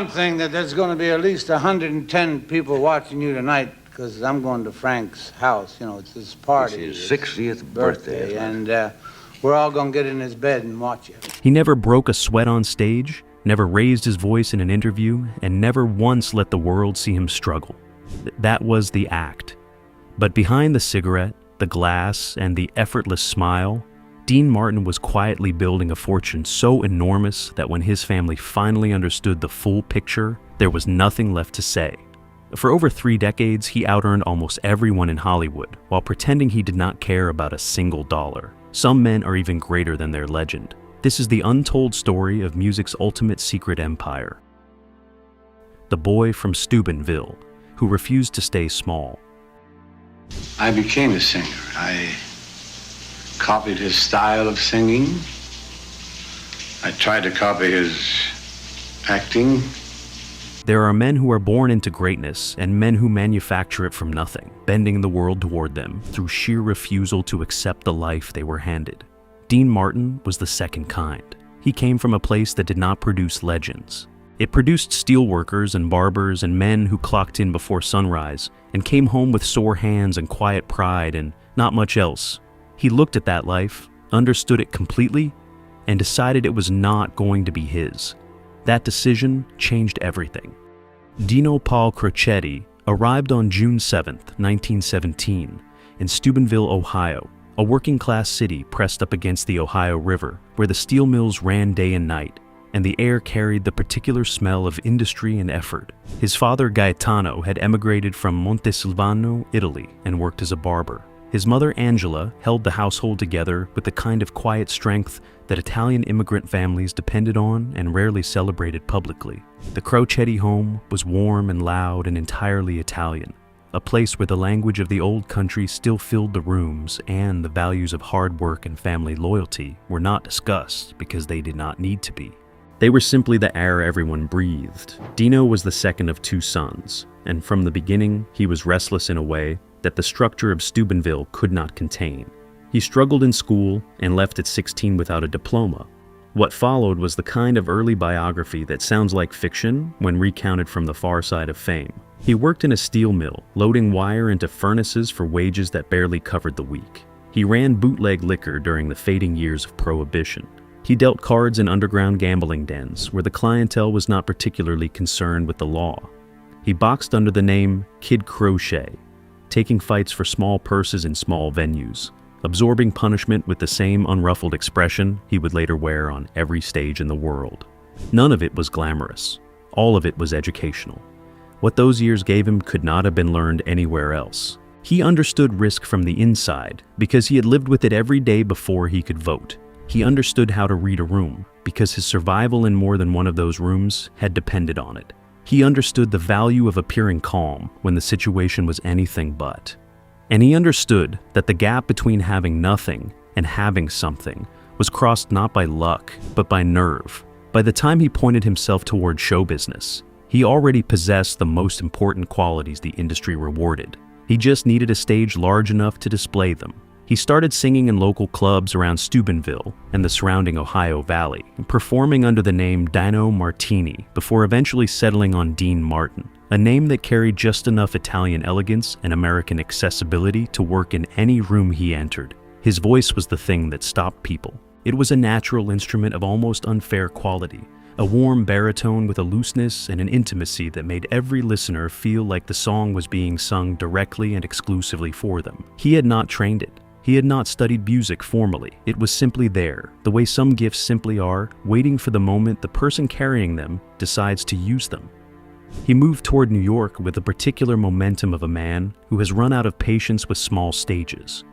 One thing that there's going to be at least 110 people watching you tonight because I'm going to Frank's house. You know, it's his party. It's his 60th birthday. And we're all going to get in his bed and watch it. He never broke a sweat on stage, never raised his voice in an interview, and never once let the world see him struggle. That was the act. But behind the cigarette, the glass, and the effortless smile, Dean Martin was quietly building a fortune so enormous that when his family finally understood the full picture, there was nothing left to say. For over 3 decades, he out-earned almost everyone in Hollywood while pretending he did not care about a single dollar. Some men are even greater than their legend. This is the untold story of music's ultimate secret empire. The boy from Steubenville, who refused to stay small. I became a singer. I copied his style of singing. I tried to copy his acting. There are men who are born into greatness and men who manufacture it from nothing, bending the world toward them through sheer refusal to accept the life they were handed. Dean Martin was the second kind. He came from a place that did not produce legends. It produced steelworkers and barbers and men who clocked in before sunrise and came home with sore hands and quiet pride and not much else. He looked at that life, understood it completely, and decided it was not going to be his. That decision changed everything. Dino Paul Crocetti arrived on June 7, 1917, in Steubenville, Ohio, a working-class city pressed up against the Ohio River, where the steel mills ran day and night, and the air carried the particular smell of industry and effort. His father, Gaetano, had emigrated from Montesilvano, Italy, and worked as a barber. His mother, Angela, held the household together with the kind of quiet strength that Italian immigrant families depended on and rarely celebrated publicly. The Crocetti home was warm and loud and entirely Italian, a place where the language of the old country still filled the rooms and the values of hard work and family loyalty were not discussed because they did not need to be. They were simply the air everyone breathed. Dino was the second of 2 sons, and from the beginning, he was restless in a way that the structure of Steubenville could not contain. He struggled in school and left at 16 without a diploma. What followed was the kind of early biography that sounds like fiction when recounted from the far side of fame. He worked in a steel mill, loading wire into furnaces for wages that barely covered the week. He ran bootleg liquor during the fading years of Prohibition. He dealt cards in underground gambling dens where the clientele was not particularly concerned with the law. He boxed under the name Kid Crochet, taking fights for small purses in small venues, absorbing punishment with the same unruffled expression he would later wear on every stage in the world. None of it was glamorous. All of it was educational. What those years gave him could not have been learned anywhere else. He understood risk from the inside because he had lived with it every day before he could vote. He understood how to read a room because his survival in more than one of those rooms had depended on it. He understood the value of appearing calm when the situation was anything but. And he understood that the gap between having nothing and having something was crossed not by luck, but by nerve. By the time he pointed himself toward show business, he already possessed the most important qualities the industry rewarded. He just needed a stage large enough to display them. He started singing in local clubs around Steubenville and the surrounding Ohio Valley, performing under the name Dino Martini before eventually settling on Dean Martin, a name that carried just enough Italian elegance and American accessibility to work in any room he entered. His voice was the thing that stopped people. It was a natural instrument of almost unfair quality, a warm baritone with a looseness and an intimacy that made every listener feel like the song was being sung directly and exclusively for them. He had not trained it. He had not studied music formally. It was simply there, the way some gifts simply are, waiting for the moment the person carrying them decides to use them. He moved toward New York with the particular momentum of a man who has run out of patience with small stages.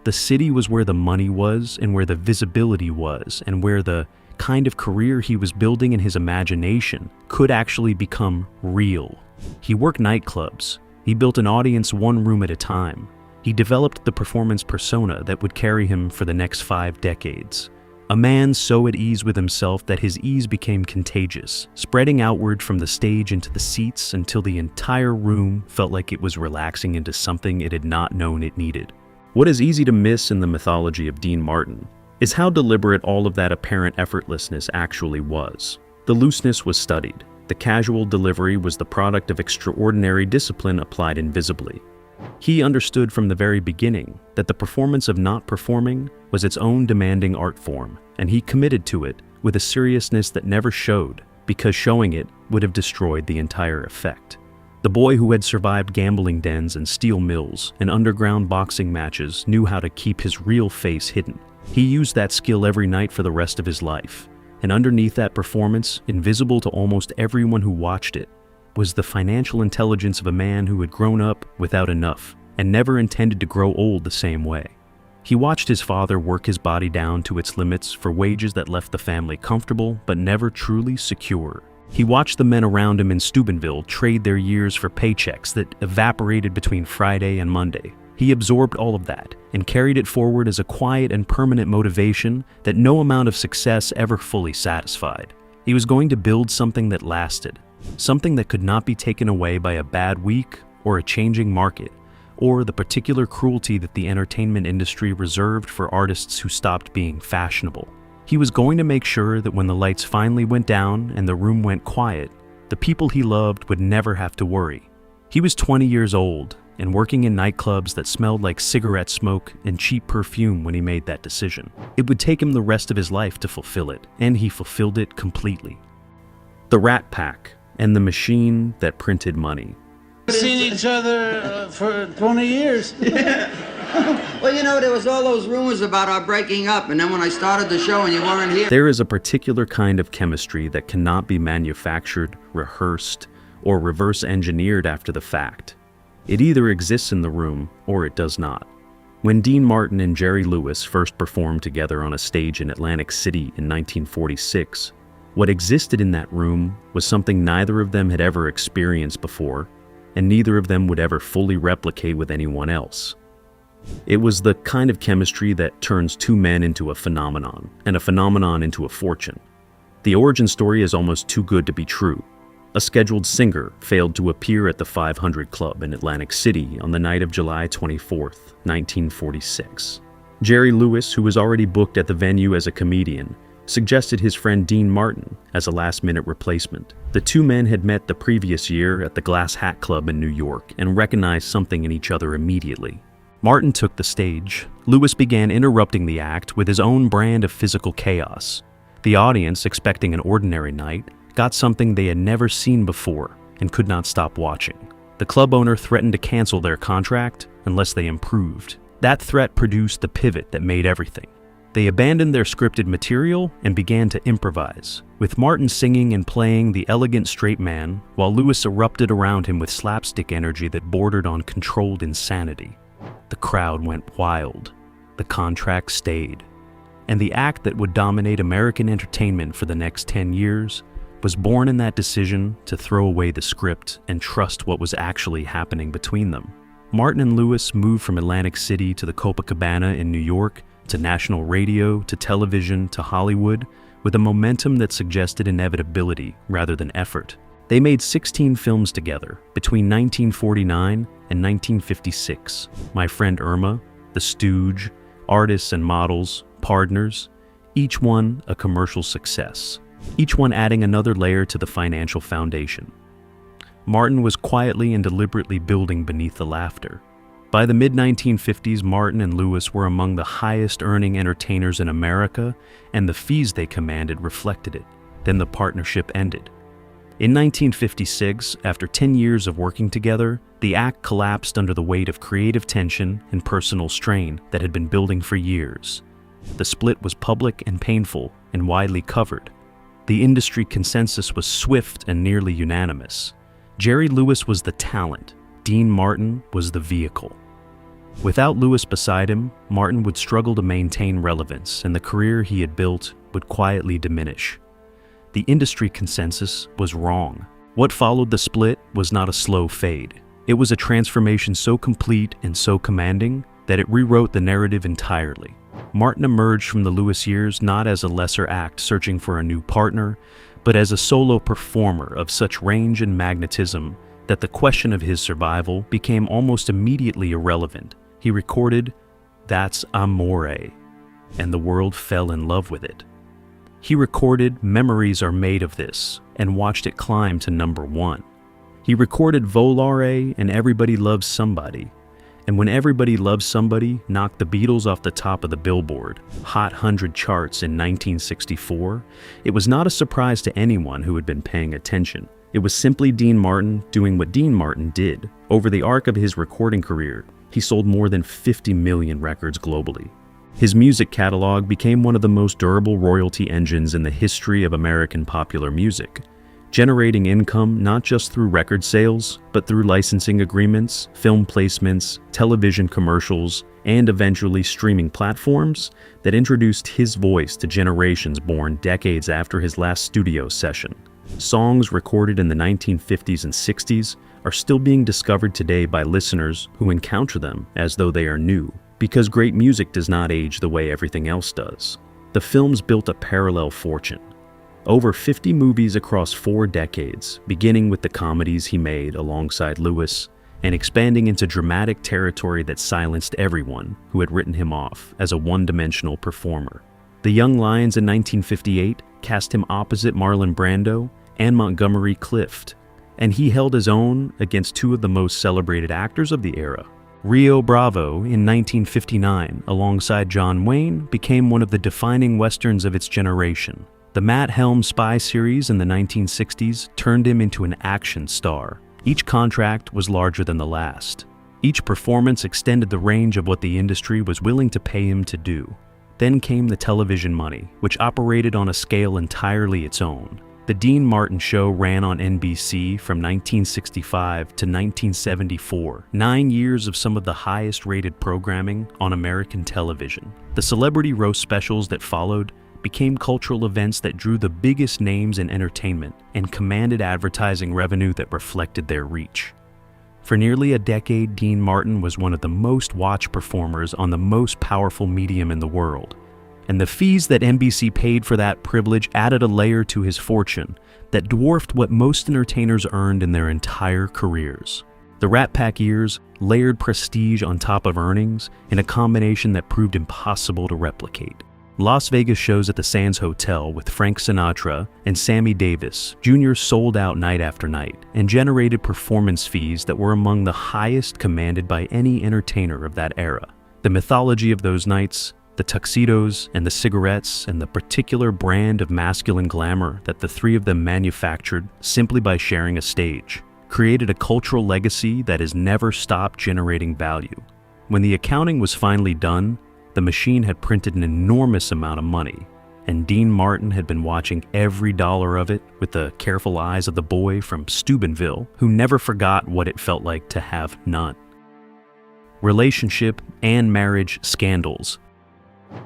The city was where the money was and where the visibility was and where the kind of career he was building in his imagination could actually become real. He worked nightclubs. He built an audience one room at a time. He developed the performance persona that would carry him for the next 5 decades. A man so at ease with himself that his ease became contagious, spreading outward from the stage into the seats until the entire room felt like it was relaxing into something it had not known it needed. What is easy to miss in the mythology of Dean Martin is how deliberate all of that apparent effortlessness actually was. The looseness was studied. The casual delivery was the product of extraordinary discipline applied invisibly. He understood from the very beginning that the performance of not performing was its own demanding art form, and he committed to it with a seriousness that never showed, because showing it would have destroyed the entire effect. The boy who had survived gambling dens and steel mills and underground boxing matches knew how to keep his real face hidden. He used that skill every night for the rest of his life, and underneath that performance, invisible to almost everyone who watched it, was the financial intelligence of a man who had grown up without enough and never intended to grow old the same way. He watched his father work his body down to its limits for wages that left the family comfortable but never truly secure. He watched the men around him in Steubenville trade their years for paychecks that evaporated between Friday and Monday. He absorbed all of that and carried it forward as a quiet and permanent motivation that no amount of success ever fully satisfied. He was going to build something that lasted, something that could not be taken away by a bad week or a changing market, or the particular cruelty that the entertainment industry reserved for artists who stopped being fashionable. He was going to make sure that when the lights finally went down and the room went quiet, the people he loved would never have to worry. He was 20 years old and working in nightclubs that smelled like cigarette smoke and cheap perfume when he made that decision. It would take him the rest of his life to fulfill it, and he fulfilled it completely. The Rat Pack and the machine that printed money. We've seen each other for 20 years. Well, you know, there was all those rumors about our breaking up, and then when I started the show and you weren't here. There is a particular kind of chemistry that cannot be manufactured, rehearsed, or reverse engineered after the fact. It either exists in the room or it does not. When Dean Martin and Jerry Lewis first performed together on a stage in Atlantic City in 1946, what existed in that room was something neither of them had ever experienced before, and neither of them would ever fully replicate with anyone else. It was the kind of chemistry that turns two men into a phenomenon, and a phenomenon into a fortune. The origin story is almost too good to be true. A scheduled singer failed to appear at the 500 Club in Atlantic City on the night of July 24, 1946. Jerry Lewis, who was already booked at the venue as a comedian, suggested his friend Dean Martin as a last-minute replacement. The two men had met the previous year at the Glass Hat Club in New York and recognized something in each other immediately. Martin took the stage. Lewis began interrupting the act with his own brand of physical chaos. The audience, expecting an ordinary night, got something they had never seen before and could not stop watching. The club owner threatened to cancel their contract unless they improved. That threat produced the pivot that made everything. They abandoned their scripted material and began to improvise, with Martin singing and playing the elegant straight man, while Lewis erupted around him with slapstick energy that bordered on controlled insanity. The crowd went wild. The contract stayed. And the act that would dominate American entertainment for the next 10 years was born in that decision to throw away the script and trust what was actually happening between them. Martin and Lewis moved from Atlantic City to the Copacabana in New York, to national radio, to television, to Hollywood, with a momentum that suggested inevitability rather than effort. They made 16 films together between 1949 and 1956. My Friend Irma, The Stooge, Artists and Models, Partners, each one a commercial success, each one adding another layer to the financial foundation. Martin was quietly and deliberately building beneath the laughter. By the mid-1950s, Martin and Lewis were among the highest-earning entertainers in America, and the fees they commanded reflected it. Then the partnership ended. In 1956, after 10 years of working together, the act collapsed under the weight of creative tension and personal strain that had been building for years. The split was public and painful and widely covered. The industry consensus was swift and nearly unanimous. Jerry Lewis was the talent. Dean Martin was the vehicle. Without Lewis beside him, Martin would struggle to maintain relevance, and the career he had built would quietly diminish. The industry consensus was wrong. What followed the split was not a slow fade. It was a transformation so complete and so commanding that it rewrote the narrative entirely. Martin emerged from the Lewis years not as a lesser act searching for a new partner, but as a solo performer of such range and magnetism that the question of his survival became almost immediately irrelevant. He recorded, "That's Amore," and the world fell in love with it. He recorded Memories Are Made of This and watched it climb to #1. He recorded Volare and Everybody Loves Somebody, and when Everybody Loves Somebody knocked the Beatles off the top of the Billboard Hot 100 charts in 1964, it was not a surprise to anyone who had been paying attention. It was simply Dean Martin doing what Dean Martin did. Over the arc of his recording career, he sold more than 50 million records globally. His music catalog became one of the most durable royalty engines in the history of American popular music, generating income not just through record sales, but through licensing agreements, film placements, television commercials, and eventually streaming platforms that introduced his voice to generations born decades after his last studio session. Songs recorded in the 1950s and 60s are still being discovered today by listeners who encounter them as though they are new, because great music does not age the way everything else does. The films built a parallel fortune. Over 50 movies across 4 decades, beginning with the comedies he made alongside Lewis, and expanding into dramatic territory that silenced everyone who had written him off as a one-dimensional performer. The Young Lions in 1958 cast him opposite Marlon Brando and Montgomery Clift, and he held his own against 2 of the most celebrated actors of the era. Rio Bravo in 1959, alongside John Wayne, became one of the defining westerns of its generation. The Matt Helm spy series in the 1960s turned him into an action star. Each contract was larger than the last. Each performance extended the range of what the industry was willing to pay him to do. Then came the television money, which operated on a scale entirely its own. The Dean Martin Show ran on NBC from 1965 to 1974, 9 years of some of the highest-rated programming on American television. The celebrity roast specials that followed became cultural events that drew the biggest names in entertainment and commanded advertising revenue that reflected their reach. For nearly a decade, Dean Martin was one of the most watched performers on the most powerful medium in the world, and the fees that NBC paid for that privilege added a layer to his fortune that dwarfed what most entertainers earned in their entire careers. The Rat Pack years layered prestige on top of earnings in a combination that proved impossible to replicate. Las Vegas shows at the Sands Hotel with Frank Sinatra and Sammy Davis Jr. sold out night after night and generated performance fees that were among the highest commanded by any entertainer of that era. The mythology of those nights, the tuxedos and the cigarettes and the particular brand of masculine glamour that the 3 of them manufactured simply by sharing a stage, created a cultural legacy that has never stopped generating value. When the accounting was finally done, the machine had printed an enormous amount of money, and Dean Martin had been watching every dollar of it with the careful eyes of the boy from Steubenville who never forgot what it felt like to have none. Relationship and marriage scandals.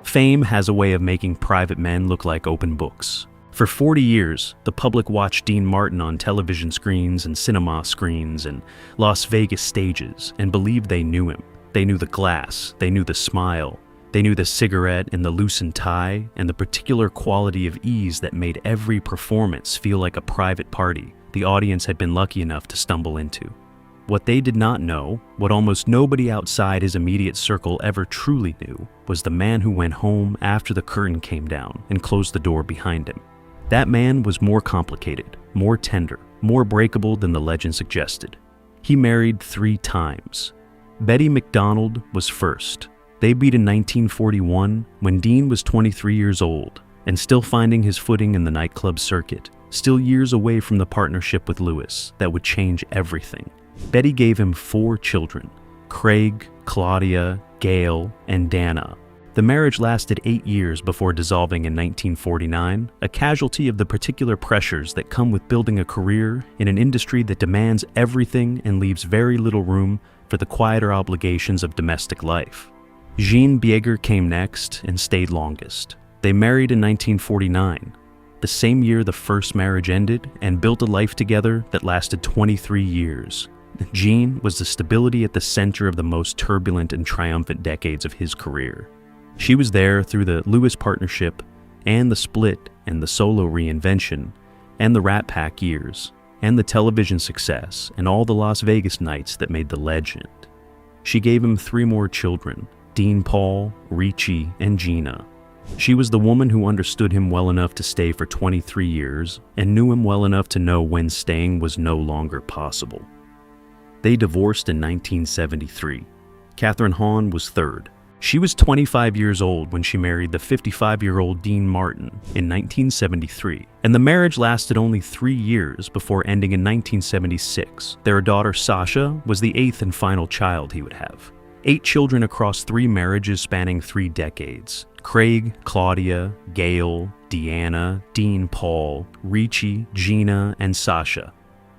Fame has a way of making private men look like open books. For 40 years, the public watched Dean Martin on television screens and cinema screens and Las Vegas stages and believed they knew him. They knew the glass, they knew the smile, they knew the cigarette and the loosened tie and the particular quality of ease that made every performance feel like a private party the audience had been lucky enough to stumble into. What they did not know, what almost nobody outside his immediate circle ever truly knew, was the man who went home after the curtain came down and closed the door behind him. That man was more complicated, more tender, more breakable than the legend suggested. He married 3 times. Betty McDonald was first. They beat in 1941 when Dean was 23 years old and still finding his footing in the nightclub circuit, still years away from the partnership with Lewis that would change everything. Betty gave him 4 children, Craig, Claudia, Gail, and Dana. The marriage lasted 8 years before dissolving in 1949, a casualty of the particular pressures that come with building a career in an industry that demands everything and leaves very little room for the quieter obligations of domestic life. Jean Bieger came next and stayed longest. They married in 1949, the same year the first marriage ended, and built a life together that lasted 23 years. Jean was the stability at the center of the most turbulent and triumphant decades of his career. She was there through the Lewis partnership and the split and the solo reinvention and the Rat Pack years and the television success and all the Las Vegas nights that made the legend. She gave him 3 more children, Dean Paul, Ricci, and Gina. She was the woman who understood him well enough to stay for 23 years and knew him well enough to know when staying was no longer possible. They divorced in 1973. Catherine Hahn was third. She was 25 years old when she married the 55-year-old Dean Martin in 1973, and the marriage lasted only 3 years before ending in 1976. Their daughter Sasha was the 8th and final child he would have. 8 children across 3 marriages spanning 3 decades. Craig, Claudia, Gail, Deanna, Dean Paul, Ricci, Gina, and Sasha.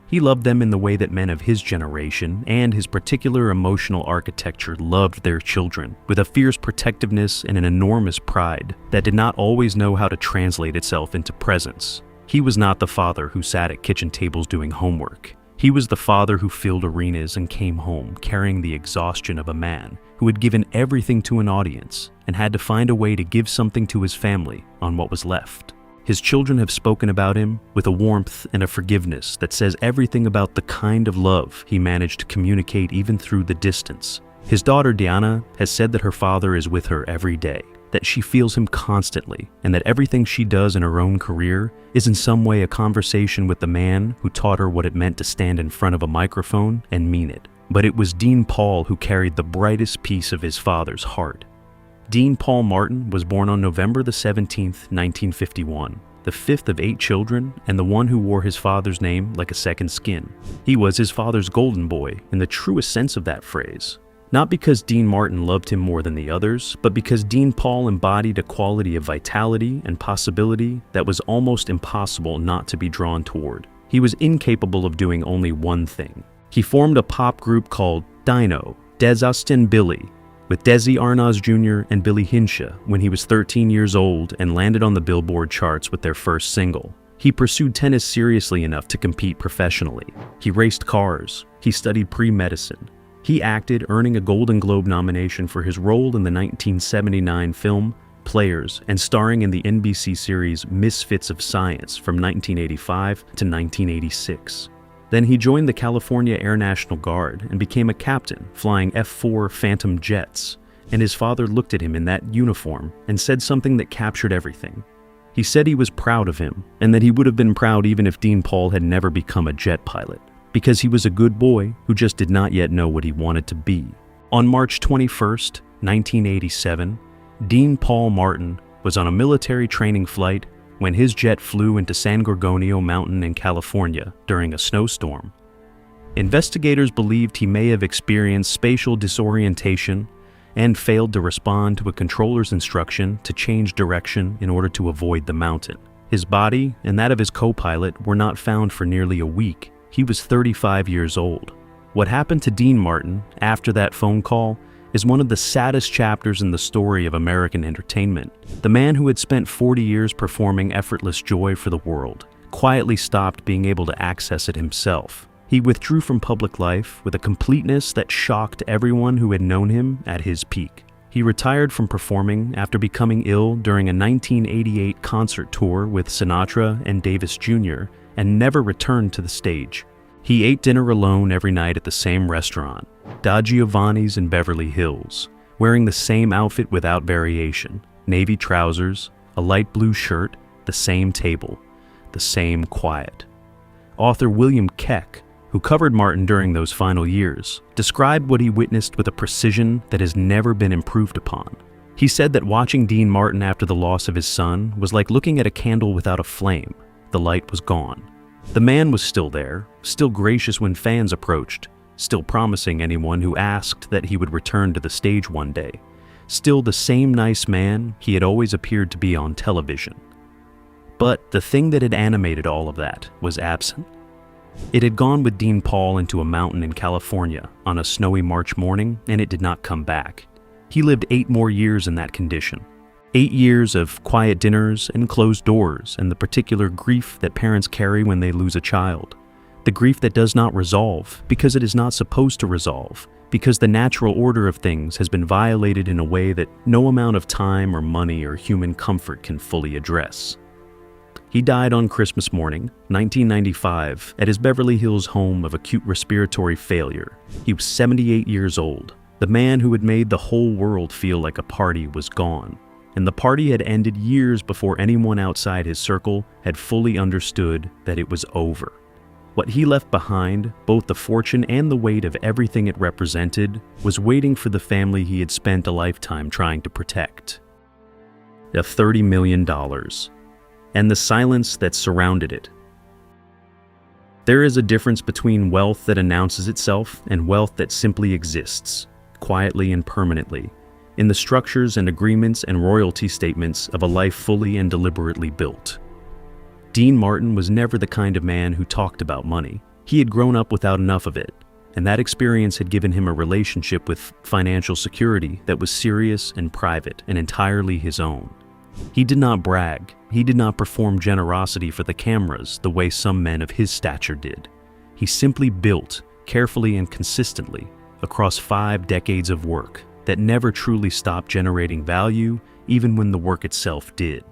He loved them in the way that men of his generation and his particular emotional architecture loved their children, with a fierce protectiveness and an enormous pride that did not always know how to translate itself into presence. He was not the father who sat at kitchen tables doing homework. He was the father who filled arenas and came home carrying the exhaustion of a man who had given everything to an audience and had to find a way to give something to his family on what was left. His children have spoken about him with a warmth and a forgiveness that says everything about the kind of love he managed to communicate even through the distance. His daughter Diana has said that her father is with her every day, that she feels him constantly, and that everything she does in her own career is in some way a conversation with the man who taught her what it meant to stand in front of a microphone and mean it. But it was Dean Paul who carried the brightest piece of his father's heart. Dean Paul Martin was born on November the 17th, 1951, the 5th of 8 children and the one who wore his father's name like a second skin. He was his father's golden boy in the truest sense of that phrase. Not because Dean Martin loved him more than the others, but because Dean Paul embodied a quality of vitality and possibility that was almost impossible not to be drawn toward. He was incapable of doing only one thing. He formed a pop group called Dino, Des Austin Billy, with Desi Arnaz Jr. and Billy Hinshaw when he was 13 years old and landed on the Billboard charts with their first single. He pursued tennis seriously enough to compete professionally. He raced cars. He studied pre-medicine. He acted, earning a Golden Globe nomination for his role in the 1979 film Players and starring in the NBC series Misfits of Science from 1985 to 1986. Then he joined the California Air National Guard and became a captain flying F-4 Phantom jets, and his father looked at him in that uniform and said something that captured everything. He said he was proud of him and that he would have been proud even if Dean Paul had never become a jet pilot, because he was a good boy who just did not yet know what he wanted to be. On March 21st, 1987, Dean Paul Martin was on a military training flight when his jet flew into San Gorgonio Mountain in California during a snowstorm. Investigators believed he may have experienced spatial disorientation and failed to respond to a controller's instruction to change direction in order to avoid the mountain. His body and that of his co-pilot were not found for nearly a week. He was 35 years old. What happened to Dean Martin after that phone call is one of the saddest chapters in the story of American entertainment. The man who had spent 40 years performing effortless joy for the world quietly stopped being able to access it himself. He withdrew from public life with a completeness that shocked everyone who had known him at his peak. He retired from performing after becoming ill during a 1988 concert tour with Sinatra and Davis Jr. and never returned to the stage. He ate dinner alone every night at the same restaurant, Da Giovanni's in Beverly Hills, wearing the same outfit without variation, navy trousers, a light blue shirt, the same table, the same quiet. Author William Keck, who covered Martin during those final years, described what he witnessed with a precision that has never been improved upon. He said that watching Dean Martin after the loss of his son was like looking at a candle without a flame. The light was gone. The man was still there, still gracious when fans approached, still promising anyone who asked that he would return to the stage one day, still the same nice man he had always appeared to be on television. But the thing that had animated all of that was absent. It had gone with Dean Paul into a mountain in California on a snowy March morning, and it did not come back. He lived 8 more years in that condition. 8 years of quiet dinners and closed doors and the particular grief that parents carry when they lose a child. The grief that does not resolve because it is not supposed to resolve, because the natural order of things has been violated in a way that no amount of time or money or human comfort can fully address. He died on Christmas morning, 1995, at his Beverly Hills home of acute respiratory failure. He was 78 years old. The man who had made the whole world feel like a party was gone. and the party had ended years before anyone outside his circle had fully understood that it was over. What he left behind, both the fortune and the weight of everything it represented, was waiting for the family he had spent a lifetime trying to protect. $30 million, and the silence that surrounded it. There is a difference between wealth that announces itself and wealth that simply exists, quietly and permanently, in the structures and agreements and royalty statements of a life fully and deliberately built. Dean Martin was never the kind of man who talked about money. He had grown up without enough of it, and that experience had given him a relationship with financial security that was serious and private and entirely his own. He did not brag. He did not perform generosity for the cameras the way some men of his stature did. He simply built, carefully and consistently, across 5 decades of work that never truly stopped generating value, even when the work itself did.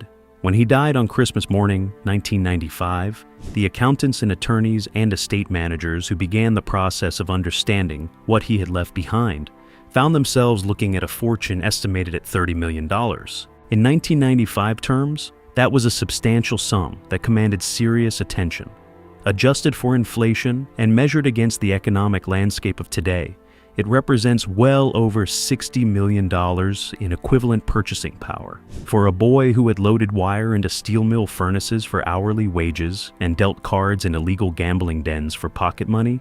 When he died on Christmas morning, 1995, the accountants and attorneys and estate managers who began the process of understanding what he had left behind found themselves looking at a fortune estimated at $30 million. In 1995 terms, that was a substantial sum that commanded serious attention. Adjusted for inflation and measured against the economic landscape of today, it represents well over $60 million in equivalent purchasing power. For a boy who had loaded wire into steel mill furnaces for hourly wages and dealt cards in illegal gambling dens for pocket money,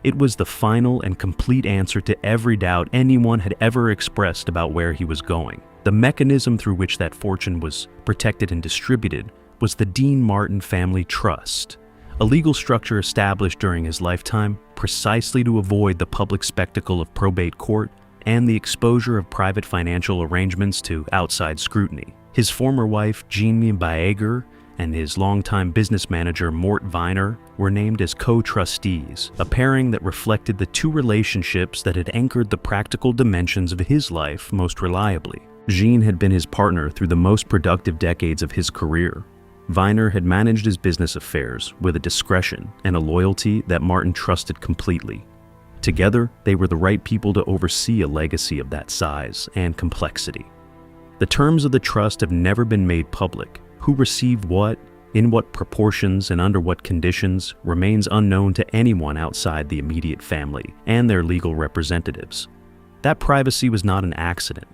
it was the final and complete answer to every doubt anyone had ever expressed about where he was going. The mechanism through which that fortune was protected and distributed was the Dean Martin Family Trust, a legal structure established during his lifetime precisely to avoid the public spectacle of probate court and the exposure of private financial arrangements to outside scrutiny. His former wife, Jeanne Baeger, and his longtime business manager, Mort Viner, were named as co-trustees, a pairing that reflected the two relationships that had anchored the practical dimensions of his life most reliably. Jeanne had been his partner through the most productive decades of his career. Viner had managed his business affairs with a discretion and a loyalty that Martin trusted completely. Together, they were the right people to oversee a legacy of that size and complexity. The terms of the trust have never been made public. Who received what, in what proportions, and under what conditions remains unknown to anyone outside the immediate family and their legal representatives. That privacy was not an accident.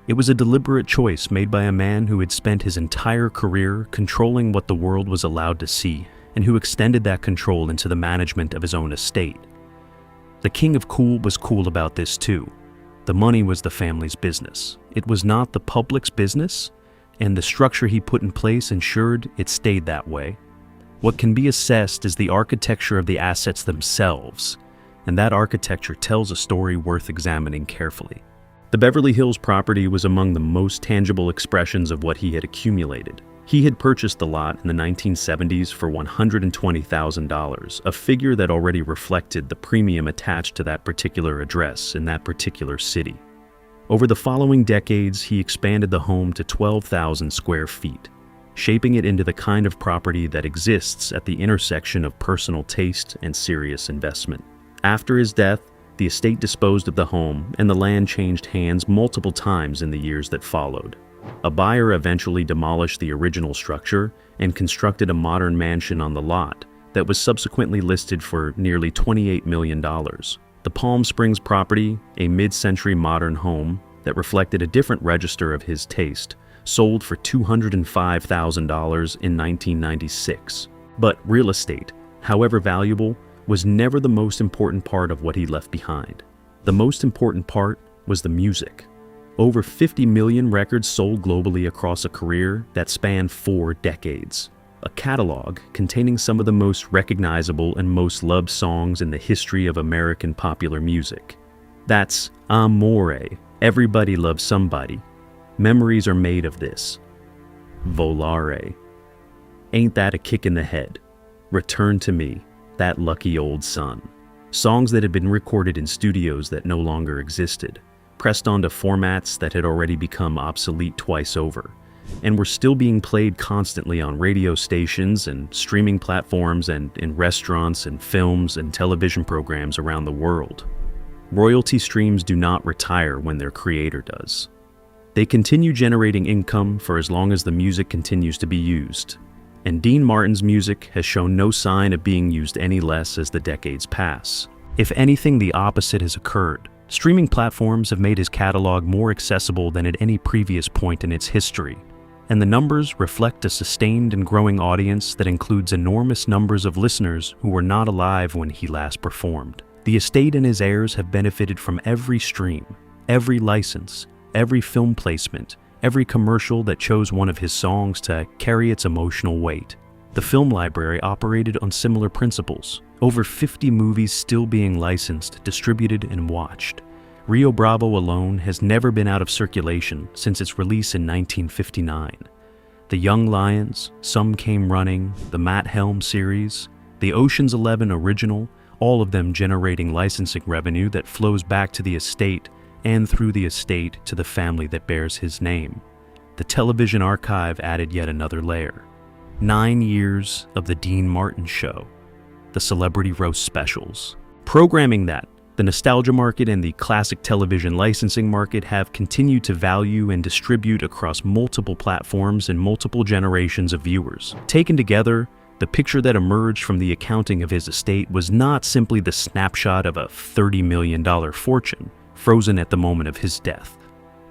It was a deliberate choice made by a man who had spent his entire career controlling what the world was allowed to see and who extended that control into the management of his own estate. The King of Cool was cool about this too. The money was the family's business. It was not the public's business, and the structure he put in place ensured it stayed that way. What can be assessed is the architecture of the assets themselves, and that architecture tells a story worth examining carefully. The Beverly Hills property was among the most tangible expressions of what he had accumulated. He had purchased the lot in the 1970s for $120,000, a figure that already reflected the premium attached to that particular address in that particular city. Over the following decades, he expanded the home to 12,000 square feet, shaping it into the kind of property that exists at the intersection of personal taste and serious investment. After his death, the estate disposed of the home, and the land changed hands multiple times in the years that followed. A buyer eventually demolished the original structure and constructed a modern mansion on the lot that was subsequently listed for nearly $28 million. The Palm Springs property, a mid-century modern home that reflected a different register of his taste, sold for $205,000 in 1996. But real estate, however valuable, was never the most important part of what he left behind. The most important part was the music. Over 50 million records sold globally across a career that spanned 4 decades. A catalog containing some of the most recognizable and most loved songs in the history of American popular music. That's Amore, Everybody Loves Somebody. Memories are made of this. Volare. Ain't That a Kick in the Head? Return to Me, That Lucky Old Sun. Songs that had been recorded in studios that no longer existed, pressed onto formats that had already become obsolete twice over, and were still being played constantly on radio stations and streaming platforms and in restaurants and films and television programs around the world. Royalty streams do not retire when their creator does. They continue generating income for as long as the music continues to be used. And Dean Martin's music has shown no sign of being used any less as the decades pass. If anything, the opposite has occurred. Streaming platforms have made his catalog more accessible than at any previous point in its history, and the numbers reflect a sustained and growing audience that includes enormous numbers of listeners who were not alive when he last performed. The estate and his heirs have benefited from every stream, every license, every film placement, every commercial that chose one of his songs to carry its emotional weight. The film library operated on similar principles. Over 50 movies still being licensed, distributed, and watched. Rio Bravo alone has never been out of circulation since its release in 1959. The Young Lions, Some Came Running, the Matt Helm series, the Ocean's 11 original, all of them generating licensing revenue that flows back to the estate and through the estate to the family that bears his name. The television archive added yet another layer. 9 years of The Dean Martin Show. The celebrity roast specials. Programming that, the nostalgia market and the classic television licensing market have continued to value and distribute across multiple platforms and multiple generations of viewers. Taken together, the picture that emerged from the accounting of his estate was not simply the snapshot of a $30 million fortune, frozen at the moment of his death.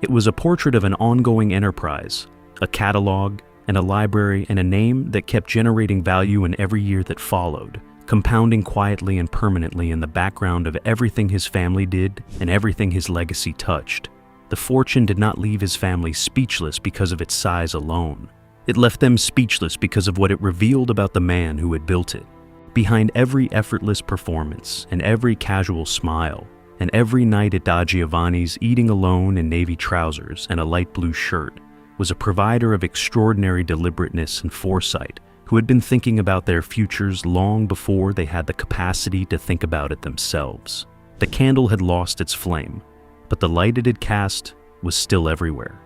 It was a portrait of an ongoing enterprise, a catalog, and a library, and a name that kept generating value in every year that followed, compounding quietly and permanently in the background of everything his family did and everything his legacy touched. The fortune did not leave his family speechless because of its size alone. It left them speechless because of what it revealed about the man who had built it. Behind every effortless performance and every casual smile, and every night at Da Giovanni's eating alone in navy trousers and a light blue shirt, was a provider of extraordinary deliberateness and foresight who had been thinking about their futures long before they had the capacity to think about it themselves. The candle had lost its flame, but the light it had cast was still everywhere.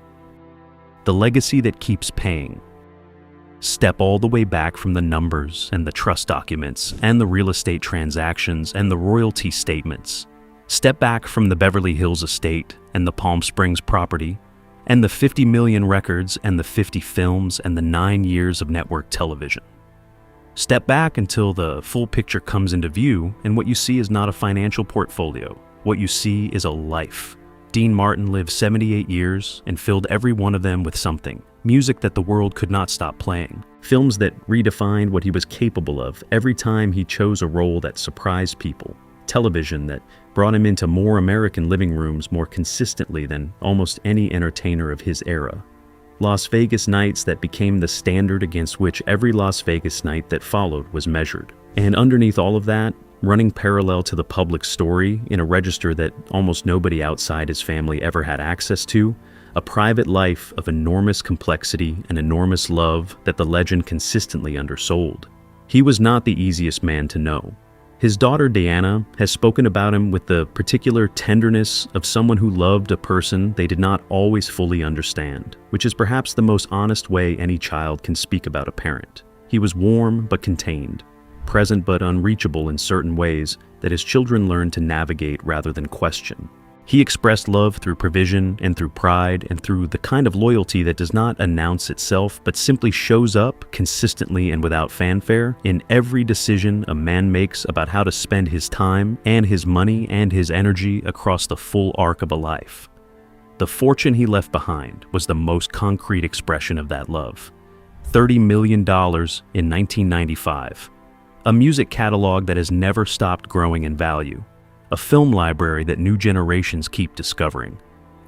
The legacy that keeps paying. Step all the way back from the numbers and the trust documents and the real estate transactions and the royalty statements. Step back from the Beverly Hills estate and the Palm Springs property and the 50 million records and the 50 films and the 9 years of network television. Step back until the full picture comes into view, and what you see is not a financial portfolio. What you see is a life. Dean Martin lived 78 years and filled every one of them with something. Music that the world could not stop playing. Films that redefined what he was capable of every time he chose a role that surprised people. Television that brought him into more American living rooms more consistently than almost any entertainer of his era. Las Vegas nights that became the standard against which every Las Vegas night that followed was measured. And underneath all of that, running parallel to the public story in a register that almost nobody outside his family ever had access to, a private life of enormous complexity and enormous love that the legend consistently undersold. He was not the easiest man to know. His daughter Diana has spoken about him with the particular tenderness of someone who loved a person they did not always fully understand, which is perhaps the most honest way any child can speak about a parent. He was warm but contained, present but unreachable in certain ways that his children learned to navigate rather than question. He expressed love through provision and through pride and through the kind of loyalty that does not announce itself but simply shows up consistently and without fanfare in every decision a man makes about how to spend his time and his money and his energy across the full arc of a life. The fortune he left behind was the most concrete expression of that love. $30 million in 1995. A music catalog that has never stopped growing in value. A film library that new generations keep discovering.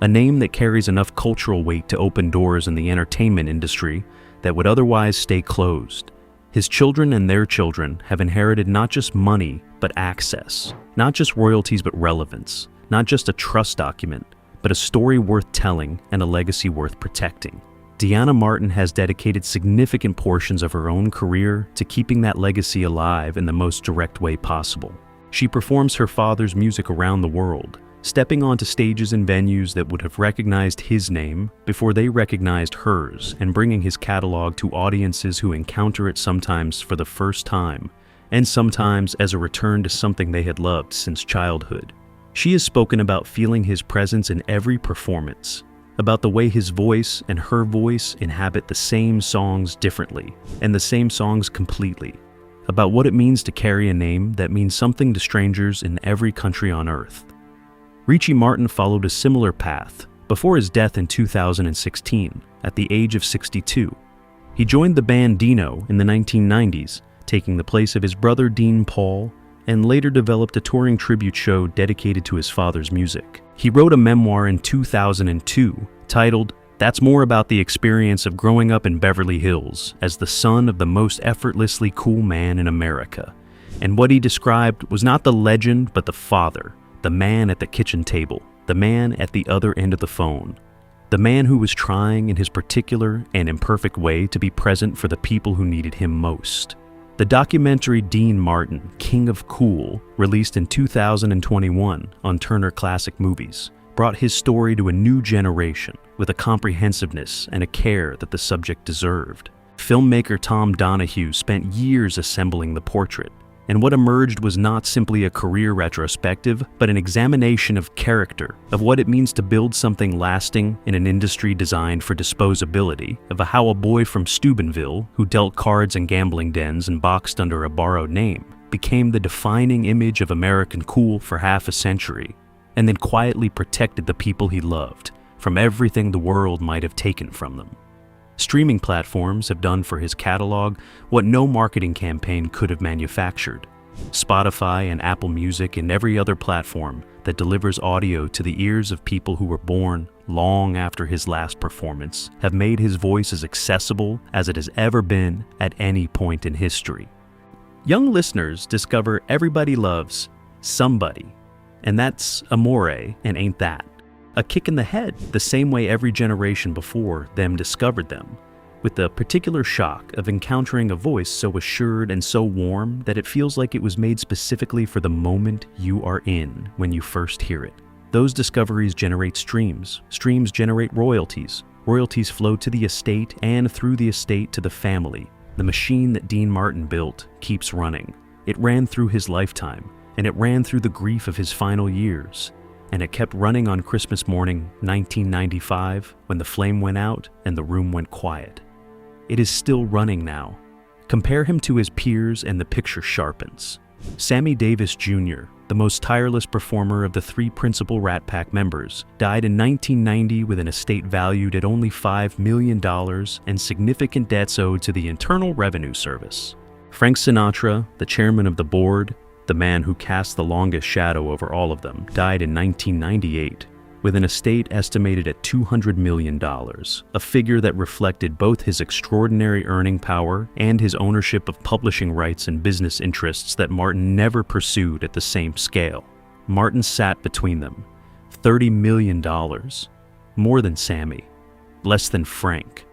A name that carries enough cultural weight to open doors in the entertainment industry that would otherwise stay closed. His children and their children have inherited not just money, but access. Not just royalties, but relevance. Not just a trust document, but a story worth telling and a legacy worth protecting. Deanna Martin has dedicated significant portions of her own career to keeping that legacy alive in the most direct way possible. She performs her father's music around the world, stepping onto stages and venues that would have recognized his name before they recognized hers, and bringing his catalog to audiences who encounter it sometimes for the first time, and sometimes as a return to something they had loved since childhood. She has spoken about feeling his presence in every performance, about the way his voice and her voice inhabit the same songs differently, and the same songs completely, about what it means to carry a name that means something to strangers in every country on earth. Richie Martin followed a similar path before his death in 2016, at the age of 62. He joined the band Dino in the 1990s, taking the place of his brother Dean Paul, and later developed a touring tribute show dedicated to his father's music. He wrote a memoir in 2002 titled, "That's More About the Experience of Growing Up in Beverly Hills as the Son of the Most Effortlessly Cool Man in America." And what he described was not the legend, but the father, the man at the kitchen table, the man at the other end of the phone, the man who was trying in his particular and imperfect way to be present for the people who needed him most. The documentary Dean Martin, King of Cool, released in 2021 on Turner Classic Movies, brought his story to a new generation with a comprehensiveness and a care that the subject deserved. Filmmaker Tom Donahue spent years assembling the portrait, and what emerged was not simply a career retrospective, but an examination of character, of what it means to build something lasting in an industry designed for disposability, of how a boy from Steubenville, who dealt cards in gambling dens and boxed under a borrowed name, became the defining image of American cool for half a century, and then quietly protected the people he loved from everything the world might have taken from them. Streaming platforms have done for his catalog what no marketing campaign could have manufactured. Spotify and Apple Music and every other platform that delivers audio to the ears of people who were born long after his last performance have made his voice as accessible as it has ever been at any point in history. Young listeners discover everybody loves somebody, and that's Amore and Ain't That. A kick in the head, the same way every generation before them discovered them, with the particular shock of encountering a voice so assured and so warm that it feels like it was made specifically for the moment you are in when you first hear it. Those discoveries generate streams. Streams generate royalties. Royalties flow to the estate and through the estate to the family. The machine that Dean Martin built keeps running. It ran through his lifetime, and it ran through the grief of his final years. And it kept running on Christmas morning, 1995, when the flame went out and the room went quiet. It is still running now. Compare him to his peers and the picture sharpens. Sammy Davis Jr., the most tireless performer of the three principal Rat Pack members, died in 1990 with an estate valued at only $5 million and significant debts owed to the Internal Revenue Service. Frank Sinatra, the chairman of the board, the man who cast the longest shadow over all of them, died in 1998, with an estate estimated at $200 million, a figure that reflected both his extraordinary earning power and his ownership of publishing rights and business interests that Martin never pursued at the same scale. Martin sat between them. $30 million. More than Sammy. Less than Frank.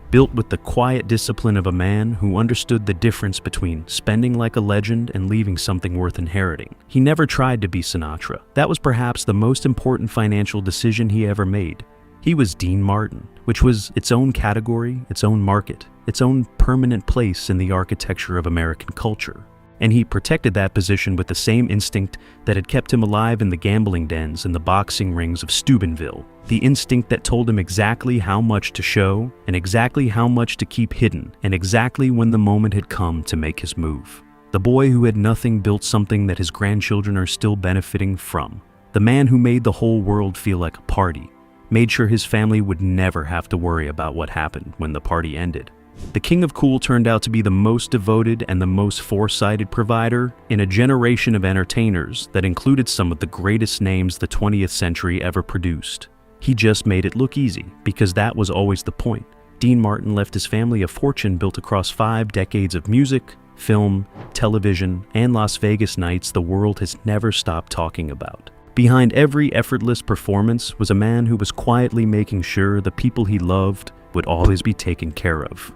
Built with the quiet discipline of a man who understood the difference between spending like a legend and leaving something worth inheriting. He never tried to be Sinatra. That was perhaps the most important financial decision he ever made. He was Dean Martin, which was its own category, its own market, its own permanent place in the architecture of American culture. And he protected that position with the same instinct that had kept him alive in the gambling dens and the boxing rings of Steubenville, the instinct that told him exactly how much to show and exactly how much to keep hidden and exactly when the moment had come to make his move. The boy who had nothing built something that his grandchildren are still benefiting from. The man who made the whole world feel like a party, made sure his family would never have to worry about what happened when the party ended. The King of Cool turned out to be the most devoted and the most foresighted provider in a generation of entertainers that included some of the greatest names the 20th century ever produced. He just made it look easy, because that was always the point. Dean Martin left his family a fortune built across 5 decades of music, film, television, and Las Vegas nights the world has never stopped talking about. Behind every effortless performance was a man who was quietly making sure the people he loved would always be taken care of.